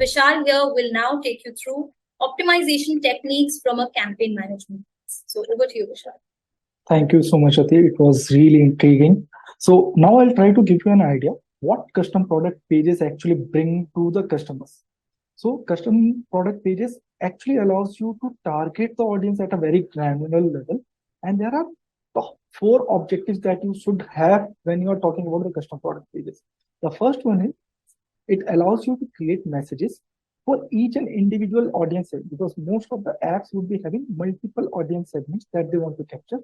Vishal here will now take you through optimization techniques from a campaign management. So over to you, Vishal. Thank you so much, Ati. It was really intriguing. So now I'll try to give you an idea what custom product pages actually bring to the customers. So custom product pages actually allows you to target the audience at a very granular level. And there are top four objectives that you should have when you are talking about the custom product pages. The first one is it allows you to create messages for each and individual audience segment, because most of the apps would be having multiple audience segments that they want to capture.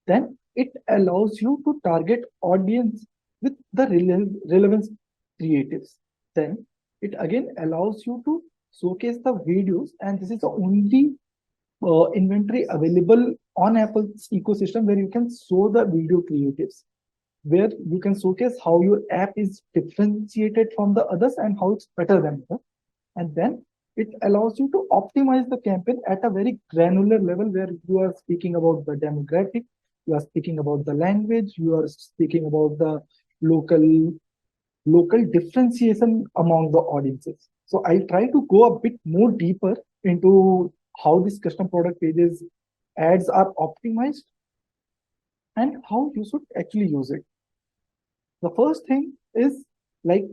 Then it allows you to target audience with the relevance creatives. Then it again allows you to showcase the videos, and this is the only inventory available on Apple's ecosystem where you can show the video creatives, where you can showcase how your app is differentiated from the others and how it's better than others. And then it allows you to optimize the campaign at a very granular level where you are speaking about the demographic, you are speaking about the language, you are speaking about the local differentiation among the audiences. So I'll try to go a bit more deeper into how these custom product pages ads are optimized and how you should actually use it. The first thing is like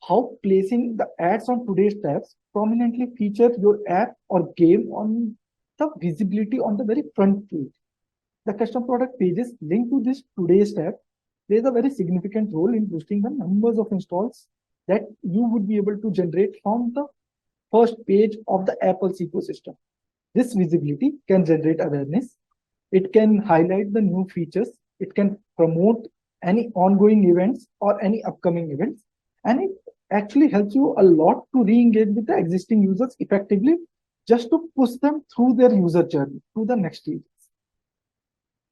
how placing the ads on today's tabs prominently feature your app or game on the visibility on the very front page. The custom product pages linked to this today's tab plays a very significant role in boosting the numbers of installs that you would be able to generate from the first page of the Apple's ecosystem. This visibility can generate awareness. It can highlight the new features. It can promote any ongoing events or any upcoming events. And it actually helps you a lot to re-engage with the existing users effectively, just to push them through their user journey to the next stages.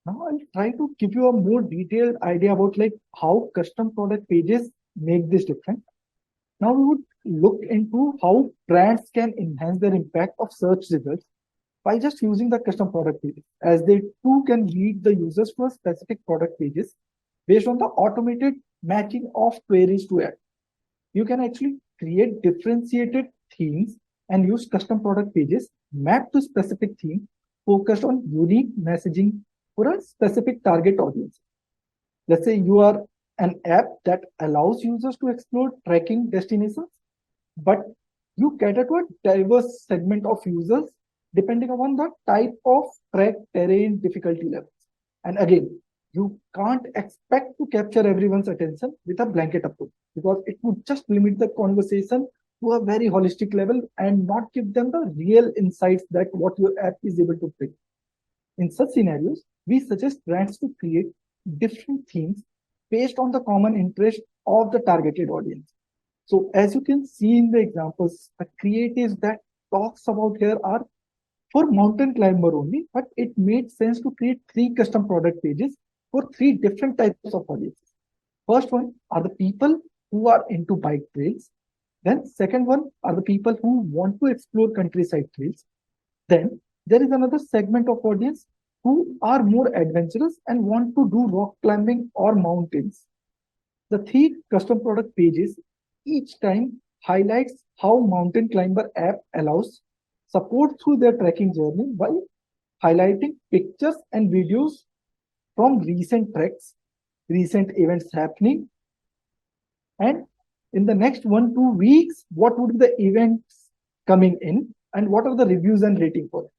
Now I'll try to give you a more detailed idea about like how custom product pages make this different. Now we would look into how brands can enhance their impact of search results by just using the custom product pages, as they too can lead the users to a specific product pages based on the automated matching of queries to ads. You can actually create differentiated themes and use custom product pages mapped to specific theme focused on unique messaging for a specific target audience. Let's say you are an app that allows users to explore trekking destinations, but you cater to a diverse segment of users depending upon the type of trek, terrain, difficulty levels. And again, you can't expect to capture everyone's attention with a blanket approach, because it would just limit the conversation to a very holistic level and not give them the real insights that what your app is able to bring. In such scenarios, we suggest brands to create different themes based on the common interest of the targeted audience. So as you can see in the examples, the creatives that talks about here are for mountain climber only, but it made sense to create 3 custom product pages for 3 different types of audiences. First one are the people who are into bike trails. Then second one are the people who want to explore countryside trails. Then there is another segment of audience who are more adventurous and want to do rock climbing or mountains. The 3 custom product pages each time highlights how mountain climber app allows support through their trekking journey by highlighting pictures and videos from recent treks, recent events happening, and in the next 1-2 weeks, what would be the events coming in and what are the reviews and rating for it.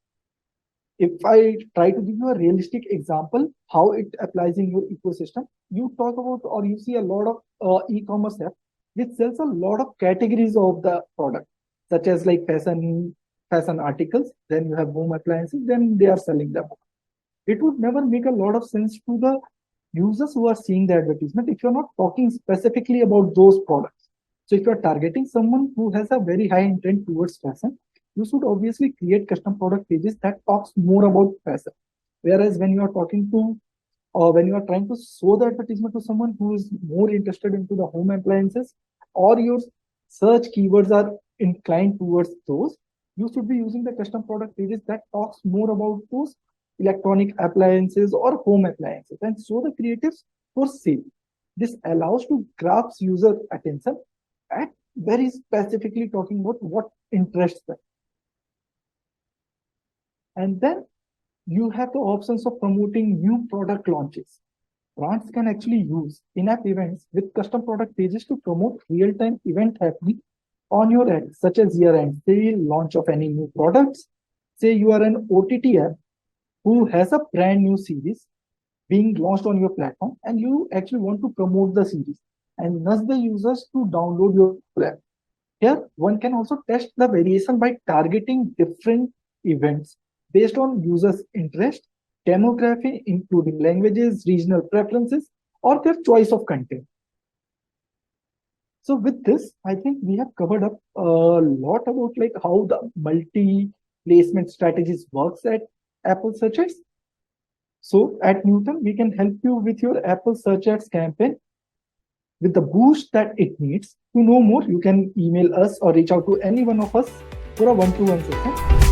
If I try to give you a realistic example, how it applies in your ecosystem, you talk about or you see a lot of e-commerce apps which sells a lot of categories of the product, such as like fashion articles, then you have home appliances, then they are selling them. It would never make a lot of sense to the users who are seeing the advertisement if you're not talking specifically about those products. So if you're targeting someone who has a very high intent towards fashion, you should obviously create custom product pages that talks more about fashion. Whereas when you are talking to or when you are trying to show the advertisement to someone who is more interested into the home appliances, or your search keywords are inclined towards those, you should be using the custom product pages that talks more about those electronic appliances or home appliances and show the creatives for sale. This allows to grasp user attention at very specifically talking about what interests them. And then you have the options of promoting new product launches. Brands can actually use in-app events with custom product pages to promote real-time event happening on your ad, such as year-end sale, launch of any new products. Say you are an OTT app who has a brand new series being launched on your platform, and you actually want to promote the series and nudge the users to download your app. Here, one can also test the variation by targeting different events based on users' interest, demography, including languages, regional preferences, or their choice of content. So with this, I think we have covered up a lot about like how the multi-placement strategies works at Apple Search Ads. So at Newton, we can help you with your Apple Search Ads campaign with the boost that it needs. To know more, you can email us or reach out to any one of us for a one-to-one session.